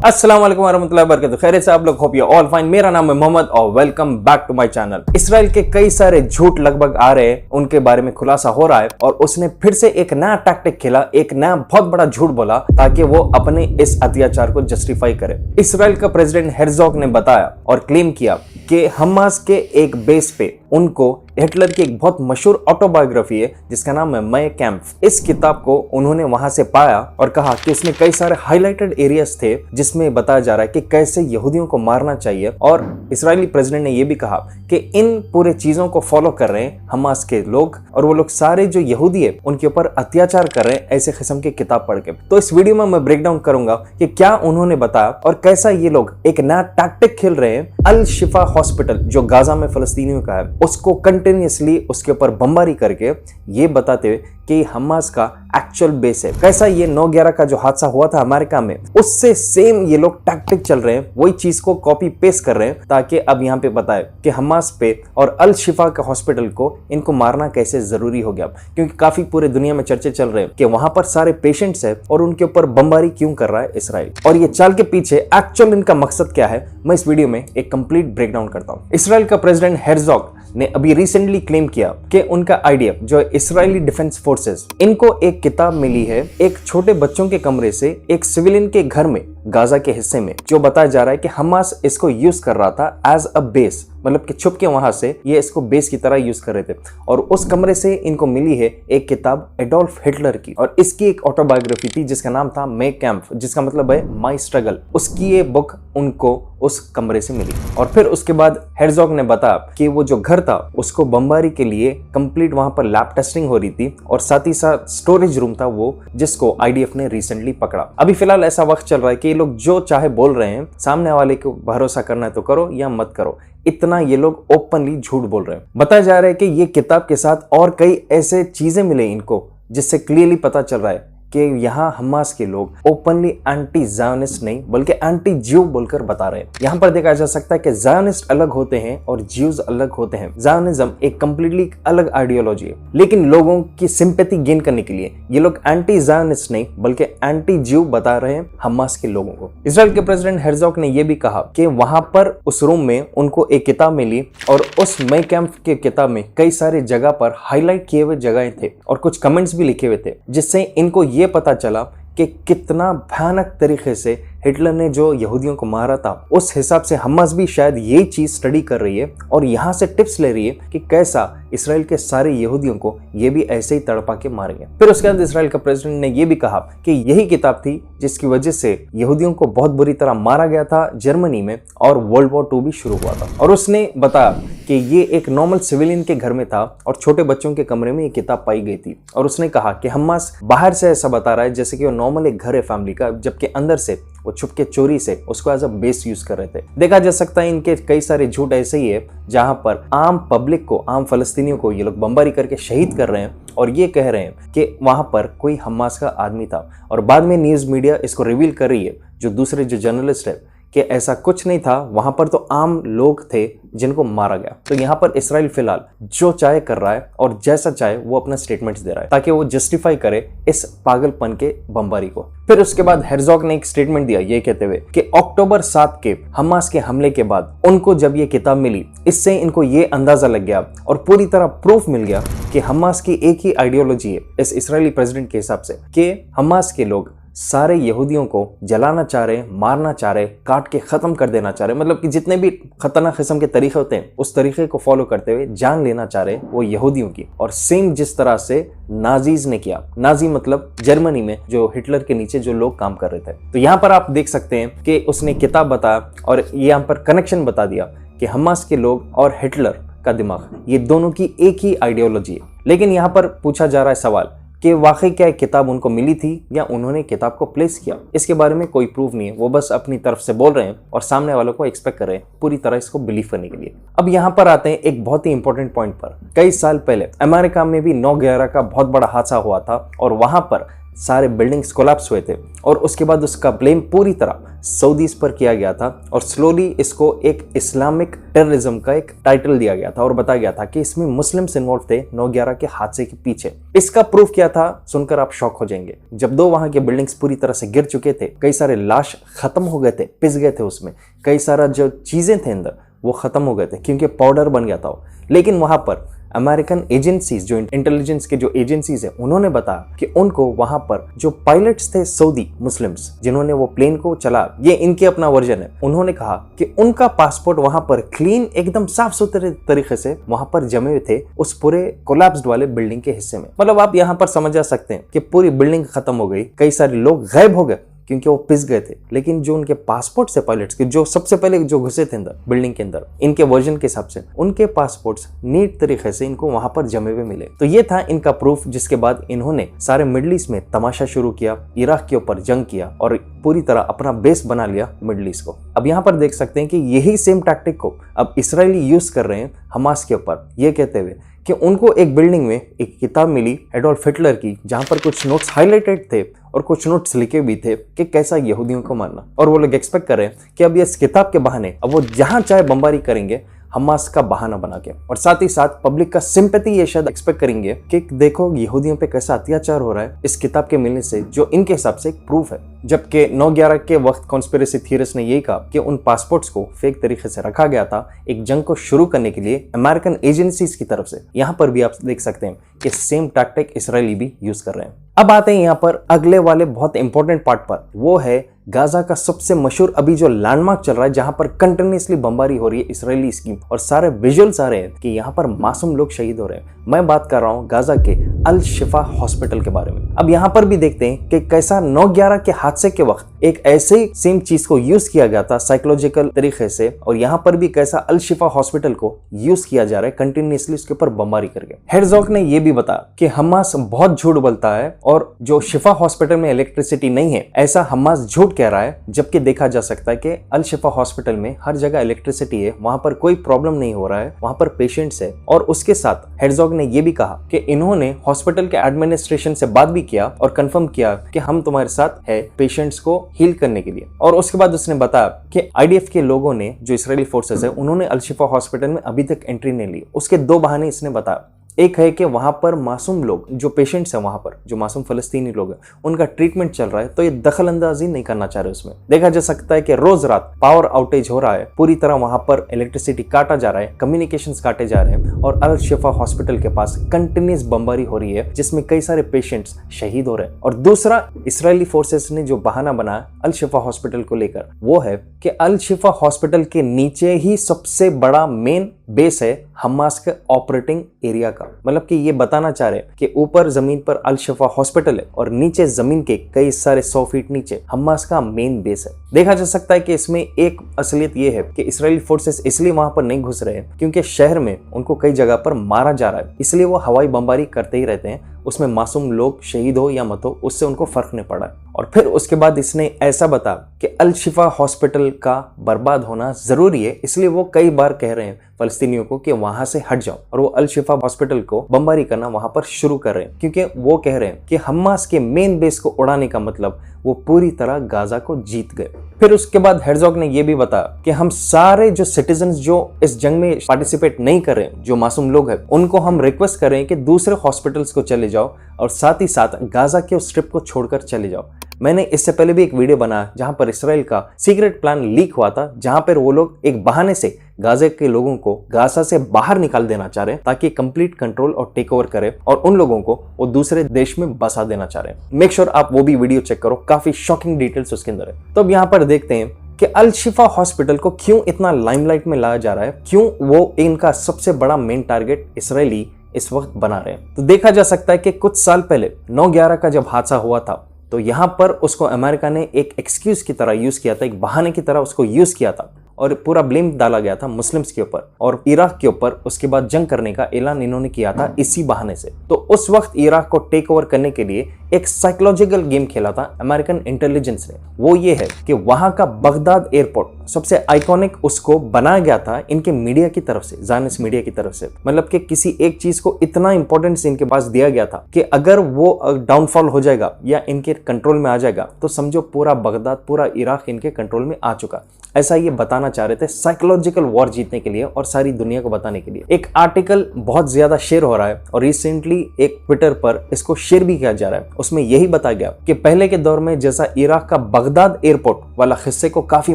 अस्सलाम वालेकुम वरहमतुल्लाहि वबरकातुहू। खैरियत से आप लोग, होप यू ऑल फाइन। मेरा नाम है मोहम्मद और welcome back to my channel. Israel के कई सारे झूठ लगभग आ रहे हैं, उनके बारे में खुलासा हो रहा है और उसने फिर से एक नया टैक्टिक खेला, एक नया बहुत बड़ा झूठ बोला ताकि वो अपने इस अत्याचार को जस्टिफाई करे। इसराइल का प्रेसिडेंट हेrzog ने बताया और क्लेम किया कि हमास के एक बेस पे उनको हिटलर की एक बहुत मशहूर ऑटोबायोग्राफी है जिसका नाम है मैं कैंप। इस किताब को उन्होंने वहां से पाया और कहा कि इसमें कई सारे हाईलाइटेड एरियाज थे जिसमें बताया जा रहा है कि कैसे यहूदियों को मारना चाहिए। और इजरायली प्रेसिडेंट ने यह भी कहा कि इन पूरे चीजों को फॉलो कर रहे हैं हमास के लोग और वो लोग सारे जो यहूदी है उनके ऊपर अत्याचार कर रहे हैं ऐसे किस्म की किताब पढ़ के। तो इस वीडियो में मैं ब्रेक डाउन करूंगा कि क्या उन्होंने बताया और कैसा ये लोग एक नया टैक्टिक खेल रहे हैं। अल शिफा हॉस्पिटल जो गाजा में फलस्तीनियों का है उसको कंटिन्यूअसली उसके ऊपर बमबारी करके ये बताते हुए कि हमास का एक्चुअल बेस है। कैसा ये 9/11 का जो हादसा हुआ था अमेरिका में, उससे सेम ये लोग टैक्टिक चल रहे हैं, वही चीज को कॉपी पेस्ट कर रहे हैं ताकि अब यहाँ पे बताए कि हमास पे और अल शिफा के हॉस्पिटल को इनको मारना कैसे जरूरी हो गया। क्योंकि काफी पूरे दुनिया में चर्चे चल रहे हैं कि वहां पर सारे पेशेंट्स है और उनके ऊपर बमबारी क्यों कर रहा है इसराइल, और ये चाल के पीछे एक्चुअल इनका मकसद क्या है, मैं इस वीडियो में एक कंप्लीट ब्रेकडाउन करता हूँ। इसराइल का प्रेसिडेंट हेrzog ने अभी रिसेंटली क्लेम किया कि उनका आईडीएफ जो इसराइली डिफेंस फोर्सेस, इनको एक किताब मिली है एक छोटे बच्चों के कमरे से एक सिविलियन के घर में गाजा के हिस्से में, जो बताया जा रहा है कि हमास इसको यूज कर रहा था एज अ बेस, मतलब कि छुप के वहां से ये इसको बेस की तरह यूज कर रहे थे। और उस कमरे से इनको मिली है एक किताब एडोल्फ हिटलर की और इसकी एक ऑटोबायोग्राफी थी जिसका नाम था मैं कैंप, जिसका मतलब है माई स्ट्रगल। उसकी ये बुक उनको उस कमरे से मिली और फिर उसके बाद हेrzog ने बताया कि वो जो घर था उसको बमबारी के लिए कंप्लीट वहां पर लैब टेस्टिंग हो रही थी और साथ ही साथ स्टोरेज रूम था वो, जिसको आईडीएफ ने रिसेंटली पकड़ा। अभी फिलहाल ऐसा वक्त चल रहा है कि ये लोग जो चाहे बोल रहे हैं, सामने वाले को भरोसा करना है तो करो या मत करो, इतना ये लोग ओपनली झूठ बोल रहे हैं। बताया जा रहा है कि ये किताब के साथ और कई ऐसे चीजें मिले इनको जिससे क्लियरली पता चल रहा है कि यहाँ हमास के लोग ओपनली एंटी जायोनिस्ट नहीं बल्कि एंटी ज्यू बोलकर बता रहे हैं। यहाँ पर देखा जा सकता है कि जायोनिस्ट अलग होते हैं और ज्यूज अलग होते हैं। जायोनिज्म एक कंप्लीटली अलग आइडियोलॉजी है, लेकिन लोगों की सिंपैथी गेन करने के लिए ये लोग एंटी जायोनिस्ट नहीं बल्कि एंटी ज्यू बता रहे हैं हमास के लोगों को। इजराइल के प्रेसिडेंट हेrzog ने यह भी कहा कि वहां पर उस रूम में उनको एक किताब मिली और उस मैं कैंप के किताब में कई सारे जगह पर हाईलाइट किए हुए जगह थे और कुछ कमेंट्स भी लिखे हुए थे, जिससे इनको ये पता चला कि कितना भयानक तरीके से हिटलर ने जो यहूदियों को मारा था। उस हिसाब से हमास भी शायद यही चीज स्टडी कर रही है और यहाँ से टिप्स ले रही है कि कैसा इसराइल के सारे यहूदियों को ये भी ऐसे ही तड़पा के मारेंगे। फिर उसके बाद इसराइल का प्रेसिडेंट ने ये भी कहा कि यही किताब थी जिसकी वजह से यहूदियों को बहुत बुरी तरह मारा गया था जर्मनी में और वर्ल्ड वॉर 2 भी शुरू हुआ था। और उसने बताया कि ये एक नॉर्मल सिविलियन के घर में था और छोटे बच्चों के कमरे में ये किताब पाई गई थी। और उसने कहा कि हमास बाहर से ऐसा बता रहा है जैसे कि वो नॉर्मल एक घर है फैमिली का, जबकि अंदर से वो छुप के चोरी से उसको एज अ बेस यूज कर रहे थे। देखा जा सकता है इनके कई सारे झूठ ऐसे ही है जहां पर आम पब्लिक को, आम फलस्तीनियों को ये लोग बमबारी करके शहीद कर रहे हैं और ये कह रहे हैं कि वहां पर कोई हमास का आदमी था। और बाद में न्यूज मीडिया इसको रिवील कर रही है, जो दूसरे जो जर्नलिस्ट है, कि ऐसा कुछ नहीं था, वहां पर तो आम लोग थे जिनको मारा गया। तो यहाँ पर इसराइल फिलहाल जो चाहे कर रहा है और जैसा चाहे वो अपना स्टेटमेंट्स दे रहा है ताकि वो जस्टिफाई करे इस पागलपन के बमबारी को। फिर उसके बाद हेrzog ने एक स्टेटमेंट दिया ये कहते हुए कि अक्टूबर 7 के हमास के हमले के बाद उनको जब ये किताब मिली, इससे इनको ये अंदाजा लग गया और पूरी तरह प्रूफ मिल गया कि हमास की एक ही आइडियोलॉजी है इस इसराइली प्रेसिडेंट के हिसाब से, कि हमास के लोग सारे यहूदियों को जलाना चाह रहे, मारना चाह रहे, काट के खत्म कर देना चाह रहे, मतलब कि जितने भी खतरनाक किस्म के तरीके होते हैं उस तरीके को फॉलो करते हुए जान लेना चाह रहे वो यहूदियों की। और सेम जिस तरह से नाजीज ने किया, नाजी मतलब जर्मनी में जो हिटलर के नीचे जो लोग काम कर रहे थे। तो यहाँ पर आप देख सकते हैं कि उसने किताब बताया और यहाँ पर कनेक्शन बता दिया कि हमास के लोग और हिटलर का दिमाग, ये दोनों की एक ही आइडियोलॉजी है। लेकिन यहाँ पर पूछा जा रहा है सवाल कि वाकई क्या किताब उनको मिली थी या उन्होंने किताब को प्लेस किया, इसके बारे में कोई प्रूफ नहीं है। वो बस अपनी तरफ से बोल रहे हैं और सामने वालों को एक्सपेक्ट कर रहे हैं पूरी तरह इसको बिलीव करने के लिए। अब यहाँ पर आते हैं एक बहुत ही इंपॉर्टेंट पॉइंट पर। कई साल पहले अमेरिका में भी 9/11 का बहुत बड़ा हादसा हुआ था और वहां पर सारे बिल्डिंग्स कोलैप्स हुए थे और उसके बाद उसका ब्लेम पूरी तरह सऊदीज पर किया गया था और स्लोली इसको एक इस्लामिक टेररिज्म का एक टाइटल दिया गया था और बताया गया था कि इसमें मुस्लिम्स इन्वॉल्व थे 9/11 के हादसे के पीछे। इसका प्रूफ क्या था सुनकर आप शॉक हो जाएंगे। जब 2 वहां के बिल्डिंग्स पूरी तरह से गिर चुके थे, कई सारे लाश खत्म हो गए थे, पिस गए थे, उसमें कई सारा जो चीजें थे अंदर वो खत्म हो गए थे क्योंकि पाउडर बन गया था। लेकिन वहां पर अमेरिकन एजेंसीज, जो इंटेलिजेंस के जो एजेंसीज है, उन्होंने बताया कि उनको वहां पर जो पायलट्स थे सऊदी मुस्लिम्स जिन्होंने वो प्लेन को चला, ये इनके अपना वर्जन है, उन्होंने कहा कि उनका पासपोर्ट वहां पर क्लीन एकदम साफ सुथरे तरीके से वहां पर जमे हुए थे उस पूरे कोलैप्स्ड वाले बिल्डिंग के हिस्से में। मतलब आप यहाँ पर समझ जा सकते हैं कि पूरी बिल्डिंग खत्म हो गई, कई सारे लोग गायब हो गए क्योंकि वो पिस गए थे। लेकिन जो उनके पासपोर्ट्स है पायलट्स के, जो सबसे पहले जो घुसे थे अंदर बिल्डिंग के अंदर, इनके वर्जन के हिसाब से उनके पासपोर्ट्स नीट तरीके से इनको वहां पर जमे हुए मिले। तो ये था इनका प्रूफ, जिसके बाद इन्होंने सारे मिडल ईस्ट में तमाशा शुरू किया, इराक के ऊपर जंग किया और पूरी तरह अपना बेस बना लिया मिडल ईस्ट को। अब यहाँ पर देख सकते हैं कि यही सेम टैक्टिक को अब इसराइली यूज कर रहे हैं हमास के ऊपर, ये कहते हुए कि उनको एक बिल्डिंग में एक किताब मिली एडोल्फ हिटलर की, जहां पर कुछ नोट्स हाईलाइटेड थे और कुछ नोट्स लिखे भी थे कि कैसा यहूदियों को मारना। और वो लोग एक्सपेक्ट कर रहे हैं कि अब इस किताब के बहाने अब वो जहां चाहे बमबारी करेंगे हमास का बहाना बना के, और साथ ही साथ पब्लिक का सिंपैथी ये शायद एक्सपेक्ट करेंगे कि देखो यहूदियों पे कैसा अत्याचार हो रहा है इस किताब के मिलने से, जो इनके हिसाब से एक प्रूफ है। जबकि 9/11 के वक्त कॉन्स्पिरेसी थियरिस्ट ने यही कहा कि उन पासपोर्ट्स को फेक तरीके से रखा गया था एक जंग को शुरू करने के लिए अमेरिकन एजेंसीज की तरफ से। यहाँ पर भी आप देख सकते हैं कि सेम टैक्टिक इसराइली भी यूज कर रहे हैं। अब आते हैं यहाँ पर अगले वाले बहुत इंपॉर्टेंट पार्ट पर, वो है गाजा का सबसे मशहूर अभी जो लैंडमार्क चल रहा है, जहां पर कंटिन्यूअसली बमबारी हो रही है इसराइली की, और सारे विजुअल्स आ रहे हैं कि यहाँ पर मासूम लोग शहीद हो रहे हैं। मैं बात कर रहा हूँ गाजा के अल शिफा हॉस्पिटल के बारे में। अब यहाँ पर भी देखते हैं कि कैसा 9/11 के हादसे के वक्त एक ऐसे सेम चीज को यूज किया गया था साइकोलॉजिकल तरीके से, और यहाँ पर भी कैसा अल शिफा हॉस्पिटल को यूज किया जा रहा है कंटिन्यूअसली उसके ऊपर बमबारी करके। हेरज़ोग ने यह भी बताया कि हमास बहुत झूठ बोलता है और जो शिफा हॉस्पिटल में इलेक्ट्रिसिटी नहीं है ऐसा हमास झूठ कह रहा है, जबकि देखा जा सकता है कि अल शिफा हॉस्पिटल में हर जगह इलेक्ट्रिसिटी है, वहां पर कोई प्रॉब्लम नहीं हो रहा है, वहां पर पेशेंट्स है। और उसके साथ हेरज़ोग ने यह भी कहा कि इन्होंने हॉस्पिटल के एडमिनिस्ट्रेशन से बात भी किया और कंफर्म किया कि हम तुम्हारे साथ है पेशेंट्स को हील करने के लिए। और उसके बाद उसने बताया कि आईडीएफ के लोगों ने, जो इसराइली फोर्सेस है, उन्होंने अल शिफा हॉस्पिटल में अभी तक एंट्री नहीं ली। उसके 2 बहाने इसने बताया। एक है कि वहां पर मासूम लोग, जो पेशेंट्स हैं वहां पर, जो मासूम फलस्तीनी लोग हैं, उनका ट्रीटमेंट चल रहा है, तो ये दखल अंदाजी नहीं करना चाह रहे उसमें। देखा जा सकता है कि रोज रात पावर आउटेज हो रहा है, पूरी तरह वहां पर इलेक्ट्रिसिटी काटा जा रहा है, कम्युनिकेशंस काटे जा रहे हैं, और अल शिफा हॉस्पिटल के पास कंटिन्यूस बमबारी हो रही है जिसमें कई सारे पेशेंट्स शहीद हो रहे हैं। और दूसरा इसराइली फोर्सेस ने जो बहाना बनाया अल शिफा हॉस्पिटल को लेकर, वो है कि अल शिफा हॉस्पिटल के नीचे ही सबसे बड़ा मेन बेस है हमास के ऑपरेटिंग एरिया का। मतलब कि ये बताना चाह रहे हैं कि ऊपर जमीन पर अल शिफा हॉस्पिटल है और नीचे जमीन के कई सारे 100 फीट नीचे हमास का मेन बेस है। देखा जा सकता है कि इसमें एक असलियत ये है कि इसराइली फोर्सेस इसलिए वहां पर नहीं घुस रहे हैं क्योंकि शहर में उनको कई जगह पर मारा जा रहा है, इसलिए वो हवाई बमबारी करते ही रहते हैं। उसमें मासूम लोग शहीद हो या मत हो, उससे उनको फर्क नहीं पड़ा। और फिर उसके बाद इसने ऐसा बताया कि अल शिफा हॉस्पिटल का बर्बाद होना जरूरी है, इसलिए वो कई बार कह रहे हैं फलस्तीनियों को कि वहां से हट जाओ, और वो अल शिफा हॉस्पिटल को बमबारी करना वहां पर शुरू कर रहे हैं क्योंकि वो कह रहे हैं कि हमास के मेन बेस को उड़ाने का मतलब वो पूरी तरह गाजा को जीत गए। फिर उसके बाद हेरज़ोग ने यह भी बताया कि हम सारे जो सिटीजन्स जो इस जंग में पार्टिसिपेट नहीं कर रहे हैं, जो मासूम लोग हैं, उनको हम रिक्वेस्ट कर रहे हैं कि दूसरे हॉस्पिटल्स को चले जाओ और साथ ही साथ गाजा के उस स्ट्रिप को छोड़कर चले जाओ। मैंने इससे पहले भी एक वीडियो बनाया जहां पर इसराइल का सीक्रेट प्लान लीक हुआ था, जहां पर वो लोग एक बहाने से गाजा के लोगों को गाजा से बाहर निकाल देना चाह रहे हैं ताकि कंप्लीट कंट्रोल और टेक ओवर करे, और उन लोगों को वो दूसरे देश में बसा देना चाह रहे हैं। मेक श्योर आप वो भी वीडियो चेक करो, काफी शॉकिंग डिटेल्स उसके अंदर है। तो अब यहाँ पर देखते हैं कि अल शिफा हॉस्पिटल को क्यों इतना लाइमलाइट में लाया जा रहा है, क्यों वो इनका सबसे बड़ा मेन टारगेट इसराइली इस वक्त बना रहे हैं। तो देखा जा सकता है कि कुछ साल पहले 9/11 का जब हादसा हुआ था, तो यहां पर उसको अमेरिका ने एक एक्सक्यूज की तरह यूज किया था, एक बहाने की तरह उसको यूज किया था, और पूरा ब्लेम डाला गया था मुस्लिम्स के ऊपर और इराक के ऊपर। उसके बाद जंग करने का ऐलान इन्होंने किया था इसी बहाने से। तो उस वक्त इराक को टेक ओवर करने के लिए एक साइकोलॉजिकल गेम खेला था अमेरिकन इंटेलिजेंस ने। वो ये है कि वहां का बगदाद एयरपोर्ट सबसे आइकॉनिक उसको बनाया गया था इनके मीडिया की तरफ से, ज़ायनिस्ट मीडिया की तरफ से। मतलब कि किसी एक चीज को इतना इंपॉर्टेंस इनके पास दिया गया था कि अगर वो डाउनफॉल हो जाएगा या इनके कंट्रोल में आ जाएगा तो समझो पूरा बगदाद, पूरा इराक इनके कंट्रोल में आ चुका। ऐसा ये बताना चाह रहे थे साइकोलॉजिकल वॉर जीतने के लिए और सारी दुनिया को बताने के लिए। एक आर्टिकल बहुत ज्यादा शेयर हो रहा है और रिसेंटली एक ट्विटर पर इसको शेयर भी किया जा रहा है। उसमें यही बताया गया कि पहले के दौर में जैसा इराक का बगदाद एयरपोर्ट वाला हिस्से को काफी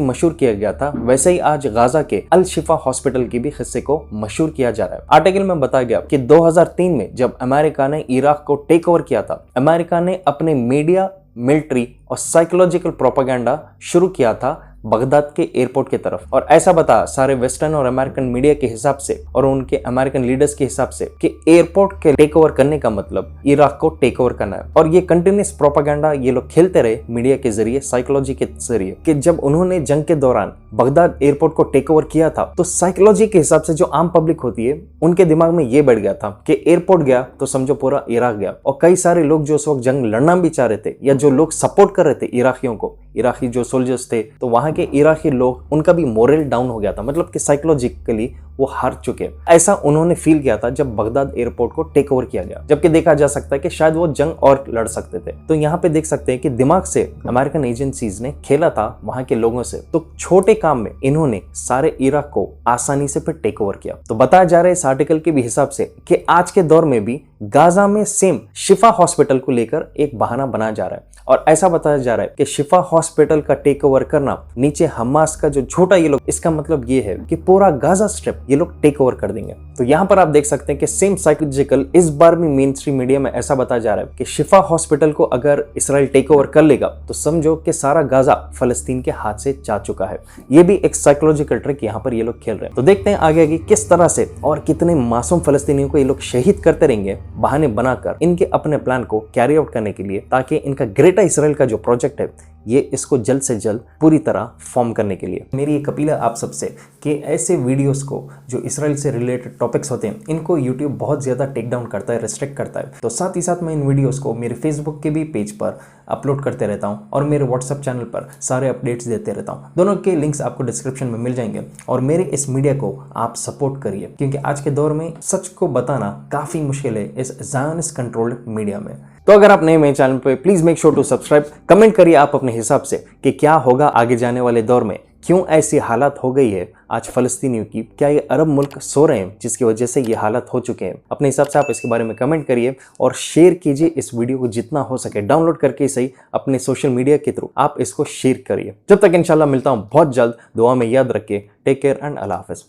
मशहूर किया गया था, वैसे ही आज गाजा के अल शिफा हॉस्पिटल की भी हिस्से को मशहूर किया जा रहा है। आर्टिकल में बताया गया कि 2003 में जब अमेरिका ने इराक को टेक ओवर किया था, अमेरिका ने अपने मीडिया, मिलिट्री और साइकोलॉजिकल प्रोपेगेंडा शुरू किया था बगदाद के एयरपोर्ट की तरफ। और ऐसा बता सारे वेस्टर्न और अमेरिकन मीडिया के हिसाब से और उनके अमेरिकन लीडर्स के हिसाब से कि एयरपोर्ट के टेक ओवर करने का मतलब इराक को टेक ओवर करना है। और ये कंटिन्यूस प्रोपेगेंडा ये लोग खेलते रहे मीडिया के जरिए, साइकोलॉजी के जरिए, कि जब उन्होंने जंग के दौरान बगदाद एयरपोर्ट को टेक ओवर किया था तो साइकोलॉजी के हिसाब से जो आम पब्लिक होती है उनके दिमाग में ये बैठ गया था कि एयरपोर्ट गया तो समझो पूरा इराक गया। और कई सारे लोग जो उस वक्त जंग लड़ना भी चाह रहे थे या जो लोग सपोर्ट कर रहे थे इराकियों को, इराकी जो सोल्जर्स थे, तो वहां के इराकी लोग, उनका भी मोरल डाउन हो गया था। मतलब कि साइकोलॉजिकली वो हार चुके। ऐसा उन्होंने फील किया था जब बगदाद एयरपोर्ट को टेक ओवर किया गया, जबकि देखा जा सकता है कि शायद वो जंग और लड़ सकते थे। तो यहाँ पे देख सकते हैं कि दिमाग से अमेरिकन एजेंसीज ने खेला था वहां के लोगों से। तो छोटे काम में इन्होंने सारे इराक को आसानी से फिर टेक ओवर किया। तो बताया जा रहा है इस आर्टिकल के भी हिसाब से कि आज के दौर में भी गाजा में सेम शिफा हॉस्पिटल को लेकर एक बहाना बनाया जा रहा है। और ऐसा बताया जा रहा है कि शिफा हॉस्पिटल का टेक ओवर करना, नीचे हमास का जो छोटा ये लोग, इसका मतलब ये है कि पूरा गाजा स्ट्रिप ये लोग टेक ओवर कर देंगे। तो यहाँ पर आप देख सकते हैं कि सेम साइकोलॉजिकल इस बार भी मेन स्ट्रीम मीडिया में ऐसा बताया जा रहा है कि शिफा हॉस्पिटल को अगर इसराइल टेक ओवर कर लेगा तो समझो कि सारा गाजा फलस्तीन के हाथ से जा चुका है। ये भी एक साइकोलॉजिकल ट्रिक यहाँ पर ये लोग खेल रहे हैं। तो देखते हैं आगे आगे किस तरह से और कितने मासूम फलस्तीनियों को ये लोग शहीद करते रहेंगे बहाने बनाकर इनके अपने प्लान को कैरी आउट करने के लिए, ताकि इनका ग्रेटर इसराइल का जो प्रोजेक्ट है ये इसको जल्द से जल्द पूरी तरह फॉर्म करने के लिए। मेरी एक अपील है आप सबसे कि ऐसे वीडियोस को जो इसराइल से रिलेटेड टॉपिक्स होते हैं इनको यूट्यूब बहुत ज़्यादा टेक डाउन करता है, रिस्ट्रिक्ट करता है। तो साथ ही साथ मैं इन वीडियोस को मेरे फेसबुक के भी पेज पर अपलोड करते रहता हूं और मेरे व्हाट्सएप चैनल पर सारे अपडेट्स देते रहता हूं। दोनों के लिंक्स आपको डिस्क्रिप्शन में मिल जाएंगे। और मेरे इस मीडिया को आप सपोर्ट करिए, क्योंकि आज के दौर में सच को बताना काफ़ी मुश्किल है इस ज़ायनिस्ट कंट्रोल्ड मीडिया में। तो अगर आप नए मेरे चैनल पे, please make sure to subscribe. Comment करिए आप अपने हिसाब से कि क्या होगा आगे जाने वाले दौर में, क्यों ऐसी हालत हो गई है आज फलस्तीनियों की, क्या ये अरब मुल्क सो रहे हैं जिसकी वजह से ये हालत हो चुके हैं। अपने हिसाब से आप इसके बारे में कमेंट करिए और शेयर कीजिए इस वीडियो को जितना हो सके, डाउनलोड करके सही अपने सोशल मीडिया के थ्रू आप इसको शेयर करिए। जब तक इंशाल्लाह मिलता हूँ बहुत जल्द, दुआ में याद रखिए। Take care and Allah Hafiz.